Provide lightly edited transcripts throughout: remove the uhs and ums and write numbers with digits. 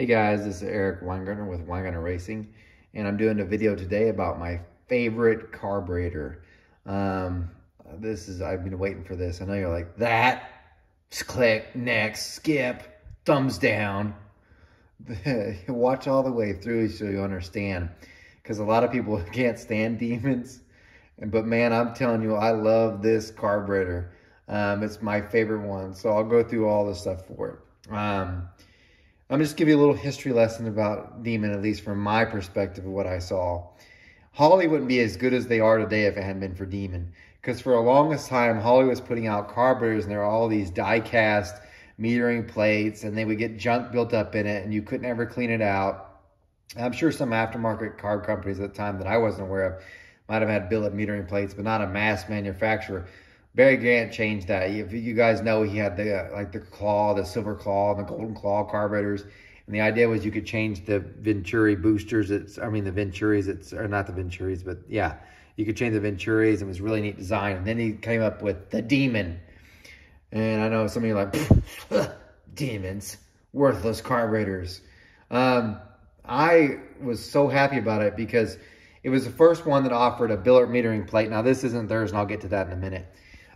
Hey guys, this is Eric Weingartner with Weingartner Racing, and I'm doing a video today about my favorite carburetor. I've been waiting for this. I know you're like, that, just click, next, skip, thumbs down. Watch all the way through so you understand, because a lot of people can't stand demons. But man, I'm telling you, I love this carburetor. It's my favorite one, so I'll go through all the stuff for it. I'm just give you a little history lesson about Demon, at least from my perspective of what I saw. Holley wouldn't be as good as they are today if it hadn't been for Demon. Because for the longest time, Holley was putting out carburetors and there were all these die-cast metering plates and they would get junk built up in it and you couldn't ever clean it out. I'm sure some aftermarket carb companies at the time that I wasn't aware of might have had billet metering plates, but not a mass manufacturer. Barry Grant changed that. If you guys know, he had the like the claw, the silver claw, and the golden claw carburetors. And the idea was you could change the Venturi boosters. The Venturis. Or not the Venturis, but yeah, you could change the Venturis. It was really neat design. And then he came up with the Demon. And I know some of you are like, demons, worthless carburetors. I was so happy about it because it was the first one that offered a billet metering plate. Now this isn't theirs, and I'll get to that in a minute.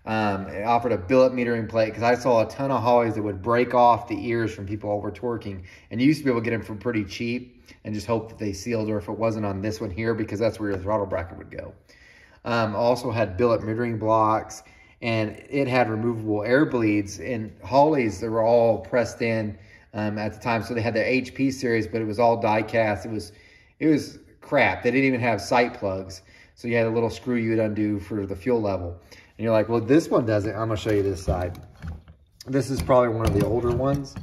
It offered a billet metering plate because I saw a ton of Holleys that would break off the ears from people over torquing, and you used to be able to get them for pretty cheap and just hope that they sealed, or if it wasn't on this one here, because that's where your throttle bracket would go. Also had billet metering blocks, and it had removable air bleeds, and Holleys that were all pressed in at the time. So they had the HP series, but it was all die cast. It was crap. They didn't even have sight plugs, so you had a little screw you'd undo for the fuel level. And you're like, well, this one doesn't. I'm going to show you this side. This is probably one of the older ones.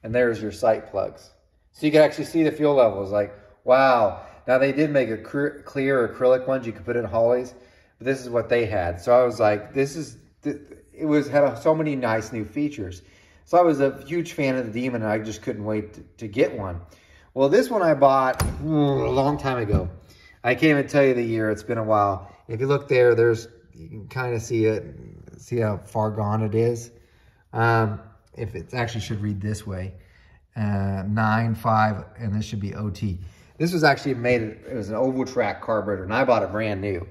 And there's your sight plugs. So you can actually see the fuel levels. Like, wow. Now, they did make a clear acrylic ones you could put in Holleys. But this is what they had. So I was like, had so many nice new features. So I was a huge fan of the Demon, and I just couldn't wait to get one. Well, this one I bought a long time ago. I can't even tell you the year. It's been a while. If you look there, you can kind of see it, see how far gone it is. If it actually should read this way, 9.5, and this should be OT. This was actually it was an oval track carburetor, and I bought it brand new.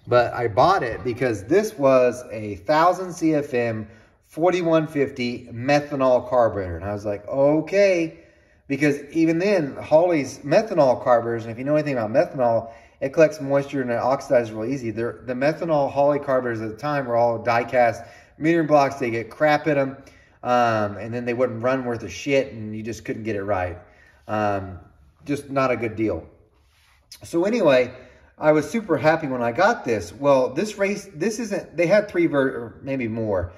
But I bought it because this was a 1000 CFM 4150 methanol carburetor. And I was like, okay, because even then, Holley's methanol carburetors, and if you know anything about methanol, it collects moisture and it oxidizes real easy. The methanol Holley carburetors at the time were all die-cast metering blocks. They get crap in them, and then they wouldn't run worth a shit, and you just couldn't get it right. Just not a good deal. So anyway, I was super happy when I got this. Well, they had three, or maybe more.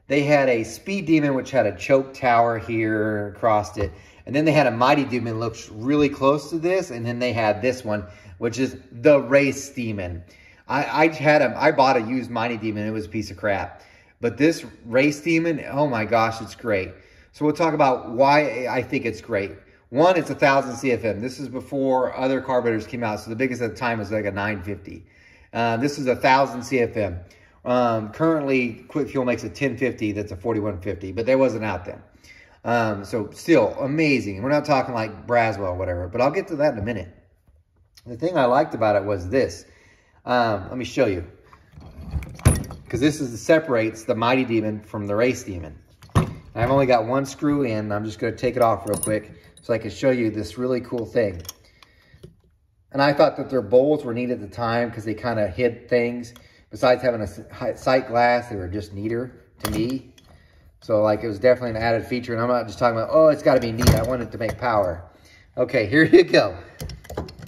They had a Speed Demon, which had a choke tower here across it. And then they had a Mighty Demon that looks really close to this. And then they had this one, which is the Race Demon. I bought a used Mighty Demon. It was a piece of crap. But this Race Demon, oh my gosh, it's great. So we'll talk about why I think it's great. One, it's 1000 CFM. This is before other carburetors came out. So the biggest at the time was like a 950. This is 1000 CFM. Currently, Quick Fuel makes a 1050 that's a 4150, but that wasn't out then. So still amazing. We're not talking like Braswell or whatever, but I'll get to that in a minute. The thing I liked about it was this. Let me show you. Because this separates the Mighty Demon from the Race Demon. And I've only got one screw in. I'm just going to take it off real quick so I can show you this really cool thing. And I thought that their bowls were neat at the time because they kind of hid things. Besides having a sight glass, they were just neater to me. So like it was definitely an added feature. And I'm not just talking about, oh, it's got to be neat. I want it to make power. Okay, here you go.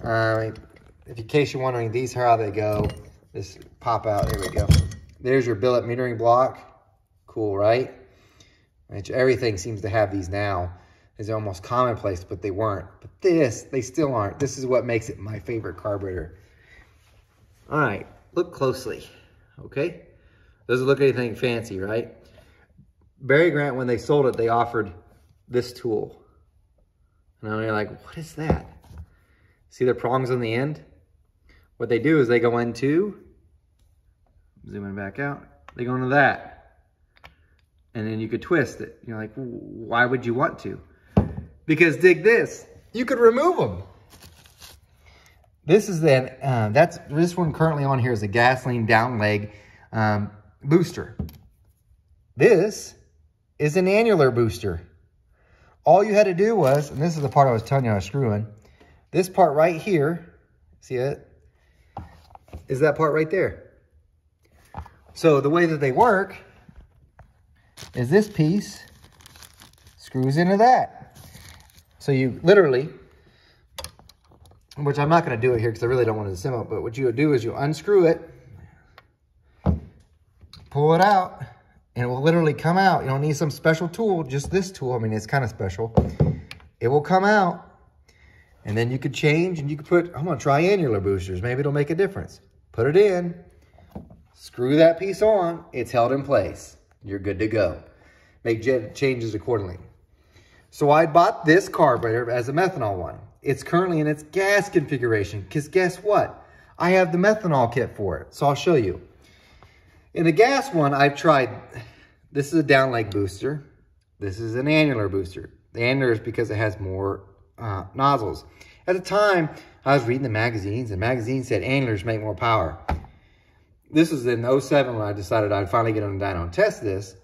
In case you're wondering, these are how they go. This pop out. There we go. There's your billet metering block. Cool, right? Which everything seems to have these now. It's almost commonplace, but they weren't. But they still aren't. This is what makes it my favorite carburetor. All right, look closely, okay? Doesn't look anything fancy, right? Barry Grant, when they sold it, they offered this tool. And you're like, what is that? See the prongs on the end? What they do is they go into, zooming back out, they go into that. And then you could twist it. You're like, why would you want to? Because dig this, you could remove them. This is this one currently on here is a gasoline down leg booster. This is an annular booster. All you had to do was, and this is the part I was telling you I was screwing, this part right here, see it? Is that part right there. So the way that they work is this piece screws into that. So you literally, which I'm not going to do it here because I really don't want to assemble it, but what you would do is you unscrew it, pull it out, and it will literally come out. You don't need some special tool, just this tool. I mean, it's kind of special. It will come out, and then you could change, and you could put, I'm going to try annular boosters. Maybe it'll make a difference. Put it in, screw that piece on, it's held in place. You're good to go. Make changes accordingly. So I bought this carburetor as a methanol one. It's currently in its gas configuration, because guess what? I have the methanol kit for it, so I'll show you. In the gas one, I've tried, this is a down leg booster. This is an annular booster. The annular is because it has more nozzles. At the time, I was reading the magazines, and magazines said annulars make more power. This was in 07 when I decided I'd finally get on the dyno and test this.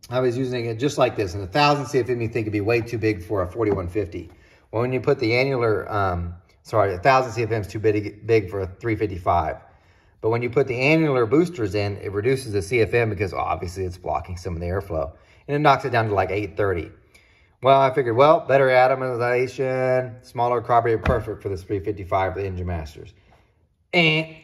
I was using it just like this, and 1,000 CFM you think it'd be way too big for a 4150. Well, when you put the annular, 1,000 CFM is too big for a 355. But when you put the annular boosters in, it reduces the CFM because obviously it's blocking some of the airflow. And it knocks it down to like 830. Well, I figured, well, better atomization, smaller carburetor, perfect for this 355 for the Engine Masters. And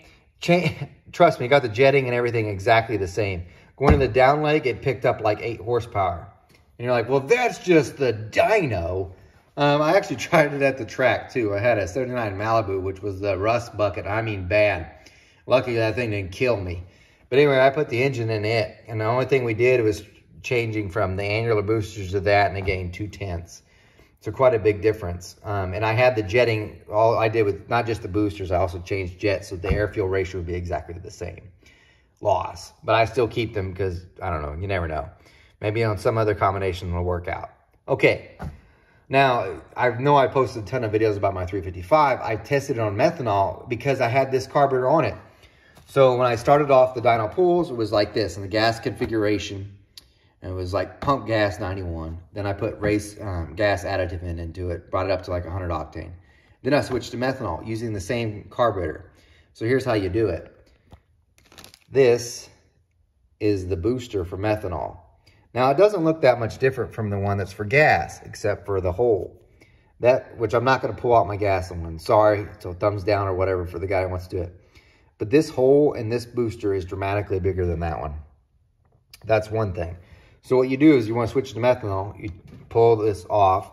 trust me, got the jetting and everything exactly the same. Going to the down leg, it picked up like 8 horsepower. And you're like, well, that's just the dyno. I actually tried it at the track too. I had a 79 Malibu, which was the rust bucket. I mean, bad. Luckily, that thing didn't kill me. But anyway, I put the engine in it. And the only thing we did was changing from the annular boosters to that, and it gained 2/10. So quite a big difference. And I had the jetting, all I did with not just the boosters, I also changed jets so the air-fuel ratio would be exactly the same. Loss. But I still keep them because, I don't know, you never know. Maybe on some other combination it'll work out. Okay. Now, I know I posted a ton of videos about my 355. I tested it on methanol because I had this carburetor on it. So when I started off the dyno pools, it was like this in the gas configuration. It was like pump gas 91. Then I put race gas additive into it, brought it up to like 100 octane. Then I switched to methanol using the same carburetor. So here's how you do it. This is the booster for methanol. Now it doesn't look that much different from the one that's for gas, except for the hole. Which I'm not going to pull out my gas one. Sorry, so thumbs down or whatever for the guy who wants to do it. But this hole and this booster is dramatically bigger than that one. That's one thing. So what you do is you want to switch to methanol. You pull this off.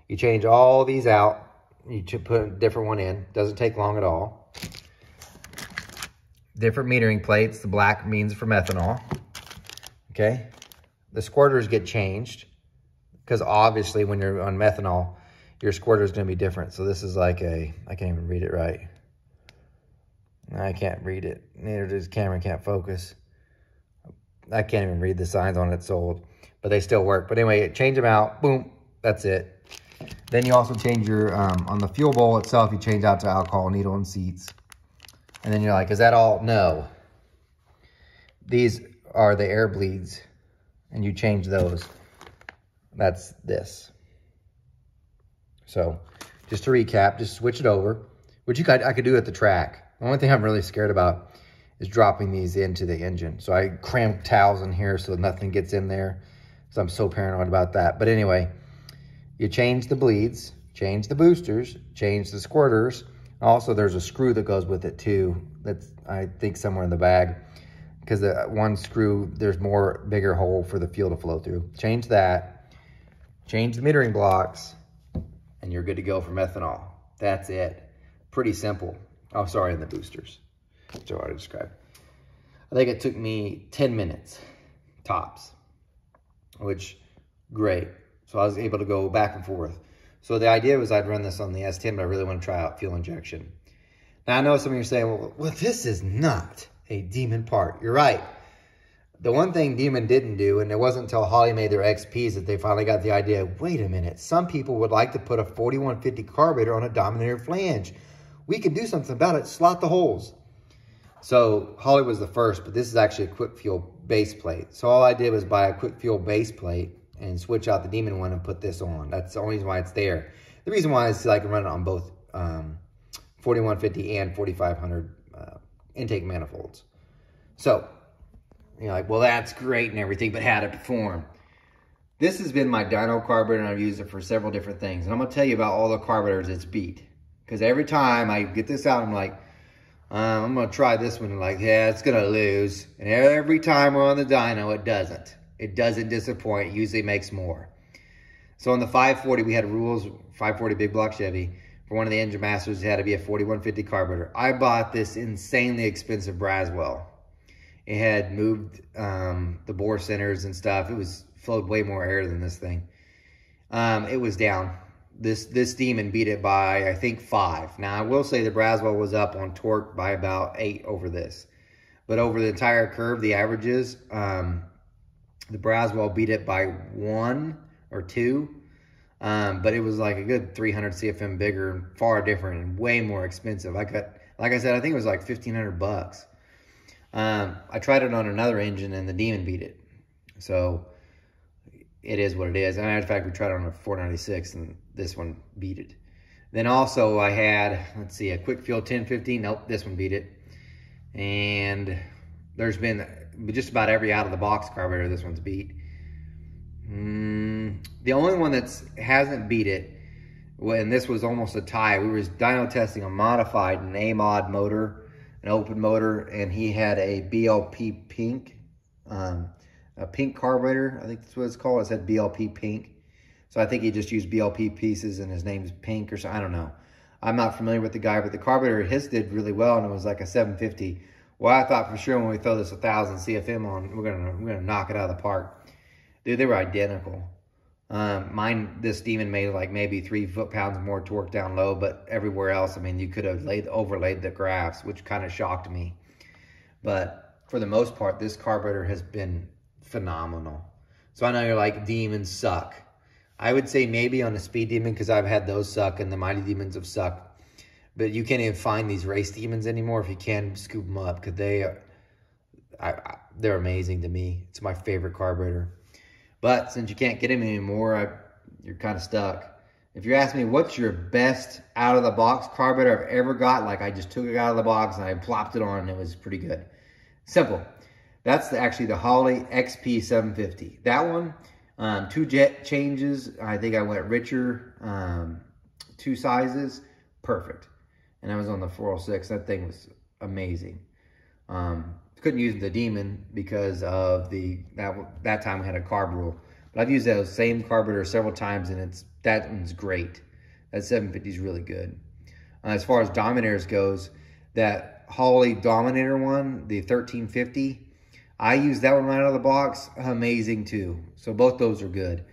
You change all these out. You put a different one in. Doesn't take long at all. Different metering plates. The black means for methanol. Okay. The squirters get changed because obviously when you're on methanol, your squirter is going to be different. So this is like I can't even read it right. I can't read it. Neither does camera, can't focus. I can't even read the signs on it sold, but they still work. But anyway, change them out. Boom. That's it. Then you also change your, on the fuel bowl itself, you change out to alcohol, needle, and seats. And then you're like, is that all? No. These are the air bleeds, and you change those. That's this. So just to recap, just switch it over, which I could do at the track. The only thing I'm really scared about is dropping these into the engine. So I cramp towels in here so nothing gets in there. So I'm so paranoid about that. But anyway, you change the bleeds, change the boosters, change the squirters. Also, there's a screw that goes with it too. That's, I think, somewhere in the bag. Because the one screw, there's more bigger hole for the fuel to flow through. Change that. Change the metering blocks. And you're good to go for methanol. That's it. Pretty simple. Oh, sorry, and the boosters. That's what I described. I think it took me 10 minutes, tops, which, great. So I was able to go back and forth. So the idea was I'd run this on the S10, but I really want to try out fuel injection. Now, I know some of you are saying, well, this is not a demon part. You're right. The one thing Demon didn't do, and it wasn't until Holley made their XPs that they finally got the idea, wait a minute, some people would like to put a 4150 carburetor on a Dominator flange. We can do something about it, slot the holes. So Holley was the first, but this is actually a quick fuel base plate. So all I did was buy a quick fuel base plate and switch out the Demon one and put this on. That's the only reason why it's there. The reason why is so I can run it on both 4150 and 4500 intake manifolds. So, you're like, well, that's great and everything, but how'd it perform? This has been my dyno carburetor, and I've used it for several different things. And I'm going to tell you about all the carburetors it's beat. Because every time I get this out, I'm like, I'm going to try this one. And like, yeah, it's going to lose. And every time we're on the dyno, it doesn't. It doesn't disappoint. It usually makes more. So on the 540, we had rules, 540 big block Chevy. For one of the engine masters, it had to be a 4150 carburetor. I bought this insanely expensive Braswell. It had moved the bore centers and stuff. It was flowed way more air than this thing. It was down. This Demon beat it by, I think, 5. Now, I will say the Braswell was up on torque by about 8 over this. But over the entire curve, the averages, the Braswell beat it by 1 or 2. But it was like a good 300 CFM bigger, far different, and way more expensive. Like I said, I think it was like $1,500. I tried it on another engine and the Demon beat it. So it is what it is. And in fact, we tried it on a 496 and this one beat it. Then also I had, let's see, a quick fuel 1050. Nope, this one beat it. And there's been just about every out of the box carburetor this one's beat. The only one that hasn't beat it, and this was almost a tie, we were dyno testing a modified, an A-mod motor, an open motor, and he had a BLP pink, a pink carburetor, I think that's what it's called. It said BLP pink. So I think he just used BLP pieces and his name's Pink or something, I don't know. I'm not familiar with the guy, but the carburetor, his did really well, and it was like a 750. Well, I thought for sure when we throw this 1,000 CFM on, we're gonna knock it out of the park. Dude, they were identical. This Demon made like maybe 3 foot-pounds more torque down low, but everywhere else, I mean, you could have overlaid the graphs, which kind of shocked me. But for the most part, this carburetor has been phenomenal. So I know you're like, Demons suck. I would say maybe on a Speed Demon, because I've had those suck and the Mighty Demons have sucked. But you can't even find these race Demons anymore. If you can, scoop them up, because they're amazing to me. It's my favorite carburetor. But since you can't get them anymore, you're kind of stuck. If you ask me, what's your best out-of-the-box carburetor I've ever got, like I just took it out of the box and I plopped it on and it was pretty good. Simple. That's actually the Holley XP 750. That one, 2 jet changes. I think I went richer, 2 sizes, perfect. And I was on the 406. That thing was amazing. Couldn't use the Demon because of that time we had a carb rule. But I've used those same carburetor several times, and that one's great. That 750 is really good. As far as Dominators goes, that Holley Dominator one, the 1350, I used that one right out of the box. Amazing too. So both those are good.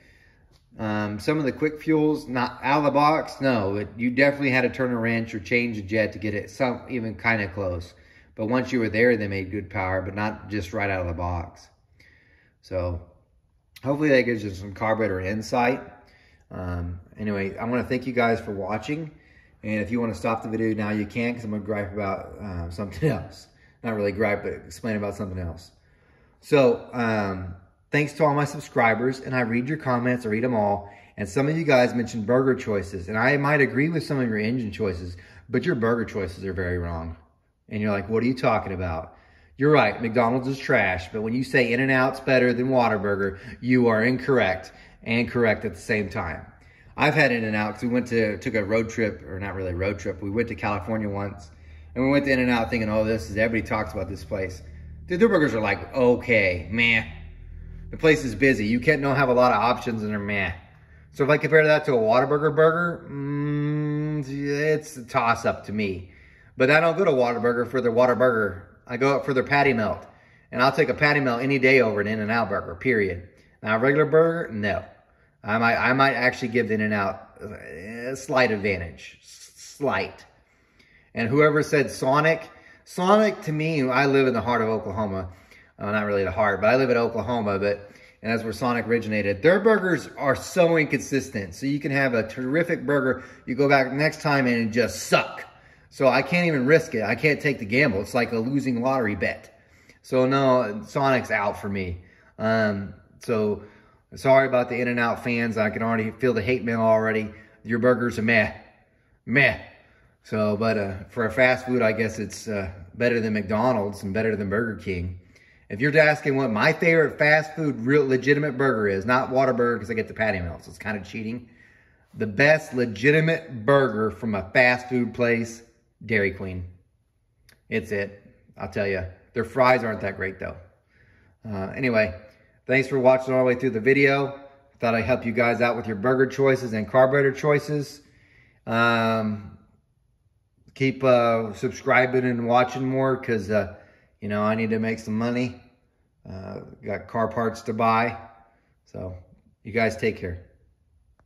Some of the quick fuels, not out of the box, no. You definitely had to turn a wrench or change a jet to get it even kind of close. But once you were there, they made good power, but not just right out of the box. So hopefully that gives you some carburetor insight. Anyway, I want to thank you guys for watching. And if you want to stop the video now, you can, because I'm going to gripe about something else. Not really gripe, but explain about something else. So thanks to all my subscribers, and I read your comments, I read them all. And some of you guys mentioned burger choices, and I might agree with some of your engine choices, but your burger choices are very wrong. And you're like, what are you talking about? You're right, McDonald's is trash, but when you say In-N-Out's better than Whataburger, you are incorrect and correct at the same time. I've had In-N-Out because we took a road trip, or not really a road trip, we went to California once, and we went to In-N-Out thinking, oh, everybody talks about this place. Dude, their burgers are like, okay, meh. The place is busy. You can't have a lot of options and they're meh. So if I compare that to a Whataburger burger, it's a toss-up to me. But I don't go to Whataburger for their Whataburger. I go up for their patty melt. And I'll take a patty melt any day over an In-N-Out burger, period. Now, a regular burger, no. I might actually give the In-N-Out a slight advantage. Slight. And whoever said Sonic to me, I live in the heart of Oklahoma. Not really the heart, but I live in Oklahoma, and that's where Sonic originated. Their burgers are so inconsistent. So you can have a terrific burger, you go back next time and it just suck. So I can't even risk it. I can't take the gamble. It's like a losing lottery bet. So no, Sonic's out for me. So sorry about the In-N-Out fans. I can already feel the hate mail already. Your burgers are meh. So, but for a fast food, I guess it's better than McDonald's and better than Burger King. If you're asking what my favorite fast food, real legitimate burger is, not Whataburger because I get the patty melt, so it's kind of cheating. The best legitimate burger from a fast food place, Dairy Queen. It's it. I'll tell you. Their fries aren't that great though. Anyway, thanks for watching all the way through the video. Thought I'd help you guys out with your burger choices and carburetor choices. Keep subscribing and watching more because, you know, I need to make some money. Got car parts to buy. So you guys take care.